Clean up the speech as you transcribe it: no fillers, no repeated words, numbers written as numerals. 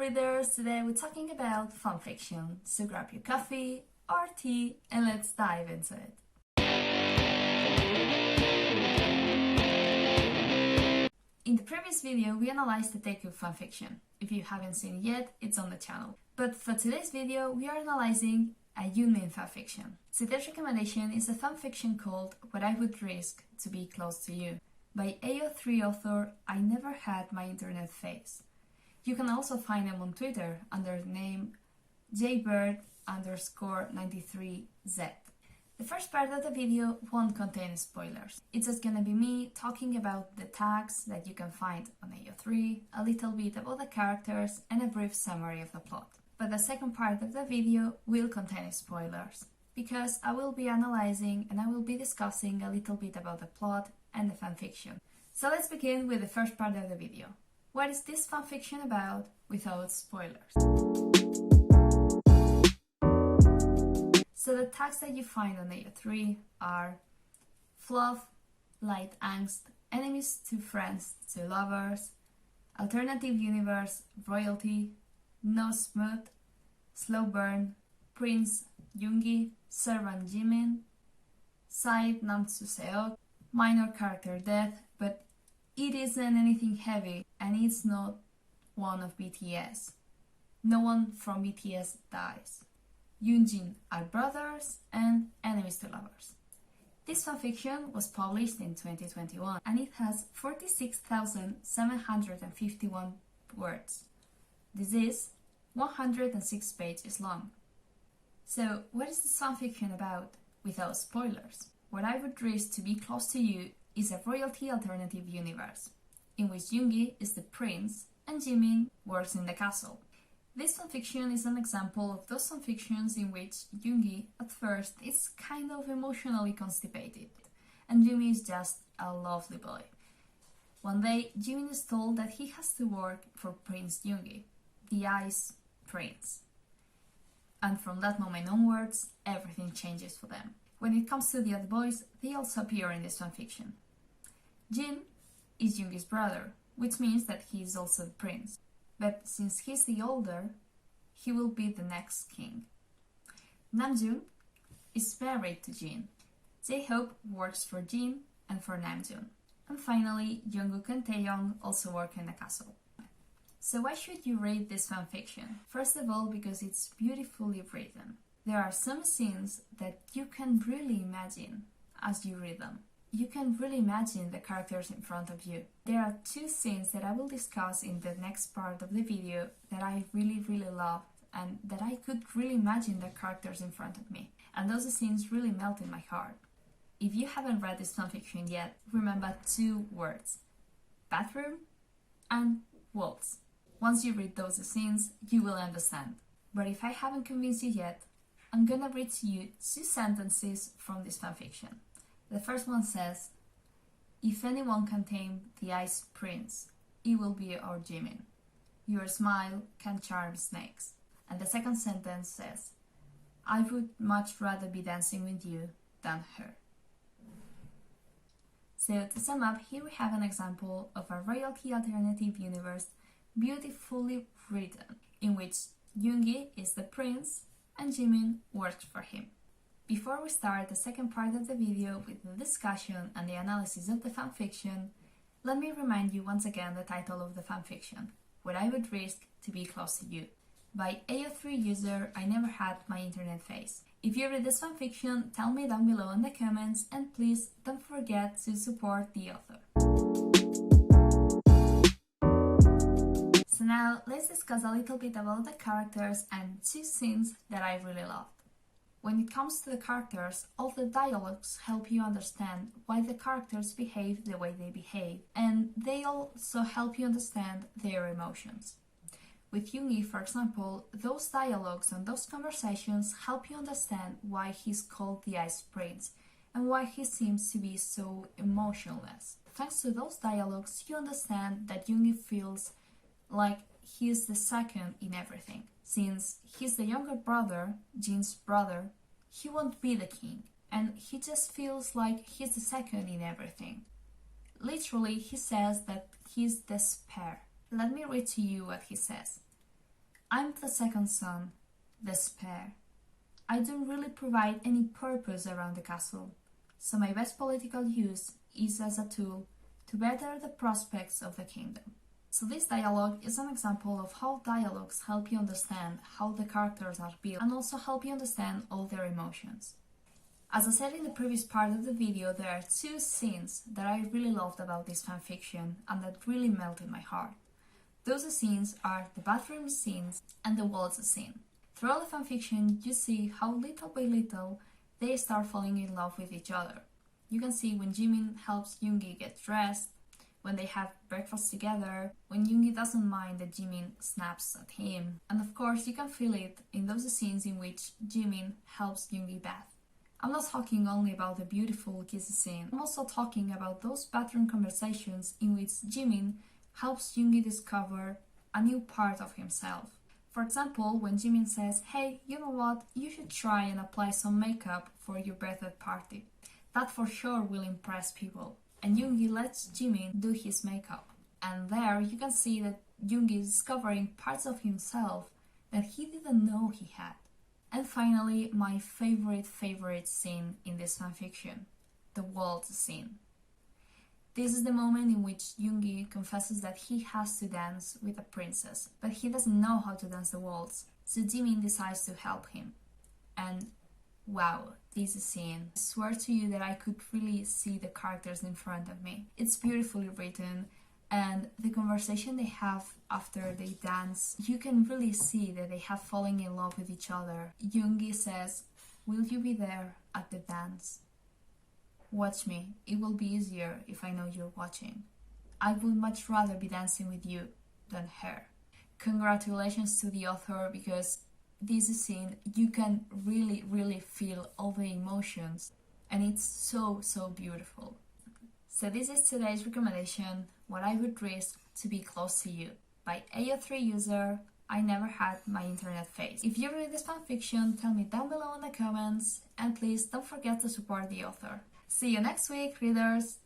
readers, today we're talking about fanfiction, so grab your coffee or tea and let's dive into it. In the previous video, we analyzed the Deku fanfiction. If you haven't seen it yet, it's on the channel. But for today's video, we are analyzing a YOONMIN fanfiction. Today's recommendation is a fanfiction called What I Would Risk to Be Close to You by AO3 author I Never Had My Internet Face. You can also find him on Twitter under the name jbird_93z. The first part of the video won't contain spoilers. It's just gonna be me talking about the tags that you can find on AO3, a little bit about the characters, and a brief summary of the plot. But the second part of the video will contain spoilers, because I will be analyzing and I will be discussing a little bit about the plot and the fanfiction. So let's begin with the first part of the video. What is this fanfiction about without spoilers? So the tags that you find on AO3 are fluff, light angst, enemies to friends to lovers, alternative universe, royalty, no smooth, slow burn, prince, Yoongi, servant Jimin, side Namsu Seok, minor character death, but it isn't anything heavy and it's not one of BTS. No one from BTS dies. Yoonjin are brothers and enemies to lovers. This fanfiction was published in 2021 and it has 46,751 words. This is 106 pages long. So what is this fanfiction about without spoilers? What I Would Risk to Be Close to You is a royalty alternative universe, in which Yoongi is the prince and Jimin works in the castle. This fanfiction is an example of those fanfictions in which Yoongi, at first, is kind of emotionally constipated, and Jimin is just a lovely boy. One day, Jimin is told that he has to work for Prince Yoongi, the Ice Prince. And from that moment onwards, everything changes for them. When it comes to the other boys, they also appear in this fanfiction. Jin is Yoongi's brother, which means that he is also the prince. But since he's the older, he will be the next king. Namjoon is married to Jin. J-Hope works for Jin and for Namjoon. And finally, Jungkook and Taeyong also work in the castle. So why should you read this fanfiction? First of all, because it's beautifully written. There are some scenes that you can really imagine as you read them. You can really imagine the characters in front of you. There are two scenes that I will discuss in the next part of the video that I really loved and that I could really imagine the characters in front of me. And those scenes really melt in my heart. If you haven't read this fanfiction yet, remember two words: bathroom and waltz. Once you read those scenes, you will understand. But if I haven't convinced you yet, I'm gonna read to you two sentences from this fanfiction. The first one says, "If anyone can tame the Ice Prince, it will be our Jimin. Your smile can charm snakes." And the second sentence says, "I would much rather be dancing with you than her." So to sum up, here we have an example of a royalty alternative universe beautifully written, in which Yoongi is the prince and Jimin works for him. Before we start the second part of the video with the discussion and the analysis of the fanfiction, let me remind you once again the title of the fanfiction, What I Would Risk to Be Close to You, by AO3 user I Never Had My Internet Face. If you read this fanfiction, tell me down below in the comments, and please don't forget to support the author. So now let's discuss a little bit about the characters and two scenes that I really loved. When it comes to the characters, all the dialogues help you understand why the characters behave the way they behave, and they also help you understand their emotions. With Yoongi, for example, those dialogues and those conversations help you understand why he's called the Ice Prince and why he seems to be so emotionless. Thanks to those dialogues, you understand that Yoongi feels like he's the second in everything. Since he's the younger brother, Jin's brother, he won't be the king, and he just feels like he's the second in everything. Literally, he says that he's the spare. Let me read to you what he says. I'm the second son, despair. I don't really provide any purpose around the castle, so my best political use is as a tool to better the prospects of the kingdom. So this dialogue is an example of how dialogues help you understand how the characters are built and also help you understand all their emotions. As I said in the previous part of the video, there are two scenes that I really loved about this fanfiction and that really melted my heart. Those scenes are the bathroom scenes and the waltz scene. Throughout the fanfiction, you see how little by little they start falling in love with each other. You can see when Jimin helps Yoongi get dressed, when they have breakfast together, when Yoongi doesn't mind that Jimin snaps at him, and of course you can feel it in those scenes in which Jimin helps Yoongi bath. I'm not talking only about the beautiful kiss scene, I'm also talking about those bathroom conversations in which Jimin helps Yoongi discover a new part of himself. For example, when Jimin says, "Hey, you know what, you should try and apply some makeup for your birthday party. That for sure will impress people." And Yoongi lets Jimin do his makeup. And there you can see that Yoongi is discovering parts of himself that he didn't know he had. And finally, my favorite scene in this fanfiction, the waltz scene. This is the moment in which Yoongi confesses that he has to dance with a princess, but he doesn't know how to dance the waltz, so Jimin decides to help him. And wow, this scene, I swear to you that I could really see the characters in front of me. It's beautifully written, and the conversation they have after they dance, you can really see that they have fallen in love with each other. Yoongi says, "Will you be there at the dance? Watch me, it will be easier if I know you're watching. I would much rather be dancing with you than her." Congratulations to the author, because this scene, you can really feel all the emotions, and it's so beautiful. So this is today's recommendation, What I Would Risk to Be Close to You, by AO3 user I Never Had My Internet Face. If you read this fanfiction, tell me down below in the comments, and please don't forget to support the author. See you next week, readers!